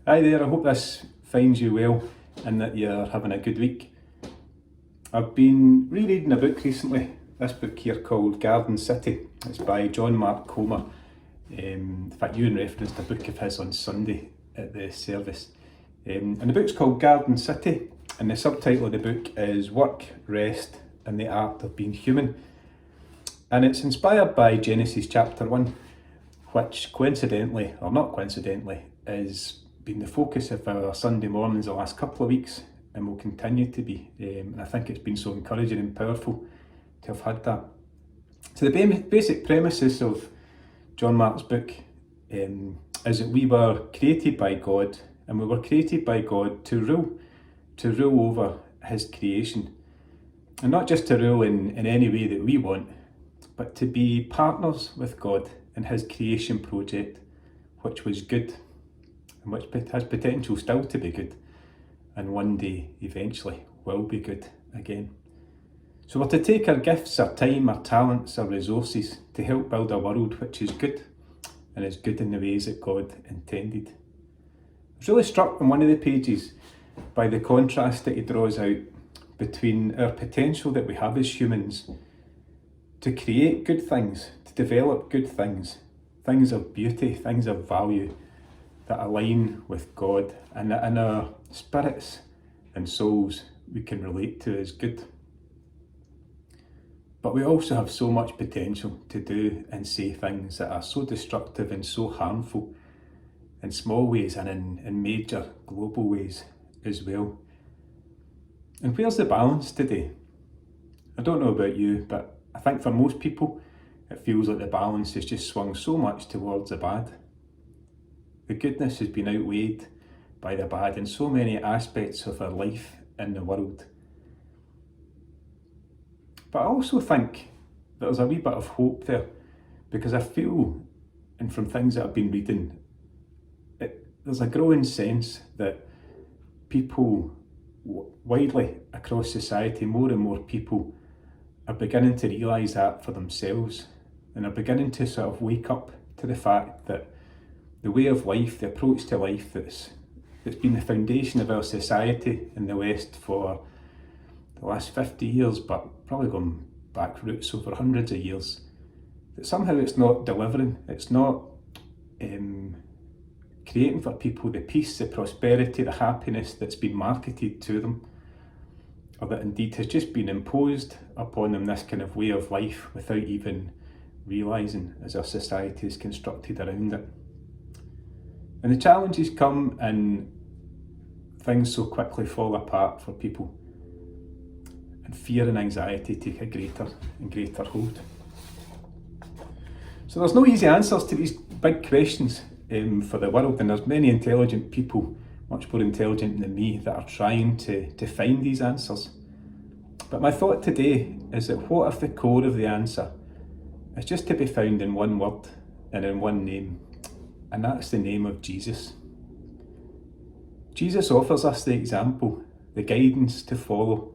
Hi there, I hope this finds you well and that you're having a good week. I've been rereading a book recently, this book here called Garden City. It's by John Mark Comer. In fact, Ewan referenced a book of his on Sunday at the service. And the book's called Garden City, and the subtitle of the book is Work, Rest and the Art of Being Human. And it's inspired by Genesis chapter 1, which coincidentally, or not coincidentally, is been the focus of our Sunday mornings the last couple of weeks and will continue to be. And I think it's been so encouraging and powerful to have had that. So the basic premises of John Mark's book is that we were created by God, and we were created by God to rule over his creation. And not just to rule in any way that we want, but to be partners with God in his creation project, which was good, and which has potential still to be good, and one day eventually will be good again. So we're to take our gifts, our time, our talents, our resources to help build a world which is good, and is good in the ways that God intended. I was really struck in one of the pages by the contrast that he draws out between our potential that we have as humans to create good things, to develop good things, things of beauty, things of value, that align with God and that in our spirits and souls we can relate to as good. But we also have so much potential to do and say things that are so destructive and so harmful in small ways and in major global ways as well. And where's the balance today? I don't know about you, but I think for most people it feels like the balance has just swung so much towards the bad. The goodness has been outweighed by the bad in so many aspects of our life in the world. But I also think there's a wee bit of hope there, because I feel, and from things that I've been reading, there's a growing sense that people widely across society, more and more people are beginning to realise that for themselves, and are beginning to sort of wake up to the fact that the way of life, the approach to life that's been the foundation of our society in the West for the last 50 years, but probably going back roots over hundreds of years, that somehow it's not delivering, it's not creating for people the peace, the prosperity, the happiness that's been marketed to them, or that indeed has just been imposed upon them, this kind of way of life, without even realising as our society is constructed around it. And the challenges come and things so quickly fall apart for people, and fear and anxiety take a greater and greater hold. So there's no easy answers to these big questions for the world, and there's many intelligent people, much more intelligent than me, that are trying to find these answers. But my thought today is that what if the core of the answer is just to be found in one word and in one name, and that's the name of Jesus. Jesus offers us the example, the guidance to follow,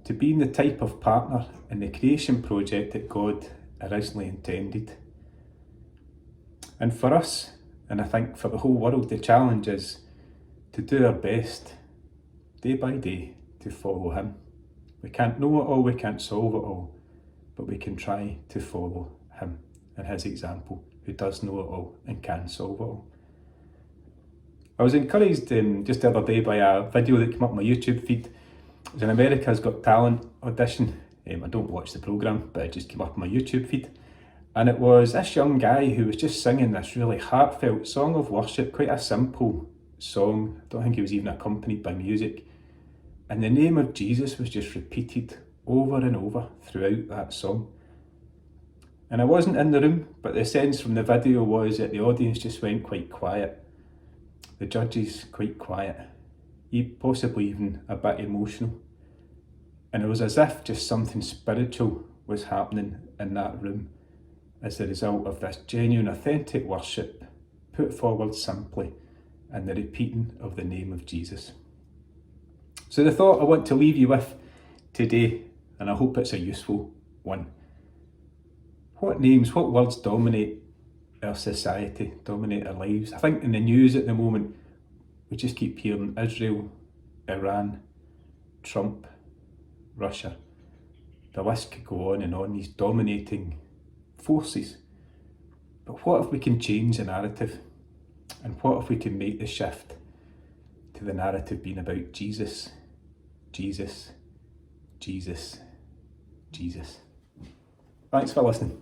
to being the type of partner in the creation project that God originally intended. And for us, and I think for the whole world, the challenge is to do our best, day by day, to follow him. We can't know it all, we can't solve it all, but we can try to follow him and his example, who does know it all and can solve it all. I was encouraged just the other day by a video that came up on my YouTube feed. It was an America's Got Talent audition. I don't watch the programme, but it just came up on my YouTube feed. And it was this young guy who was just singing this really heartfelt song of worship, quite a simple song. I don't think he was even accompanied by music. And the name of Jesus was just repeated over and over throughout that song. And I wasn't in the room, but the sense from the video was that the audience just went quite quiet. The judges quite quiet, possibly even a bit emotional. And it was as if just something spiritual was happening in that room as a result of this genuine, authentic worship put forward simply and the repeating of the name of Jesus. So the thought I want to leave you with today, and I hope it's a useful one. What names, what words dominate our society, dominate our lives? I think in the news at the moment, We just keep hearing Israel, Iran, Trump, Russia. The list could go on and on, these dominating forces. But what if we can change the narrative? And what if we can make the shift to the narrative being about Jesus, Jesus, Jesus, Jesus? Thanks for listening.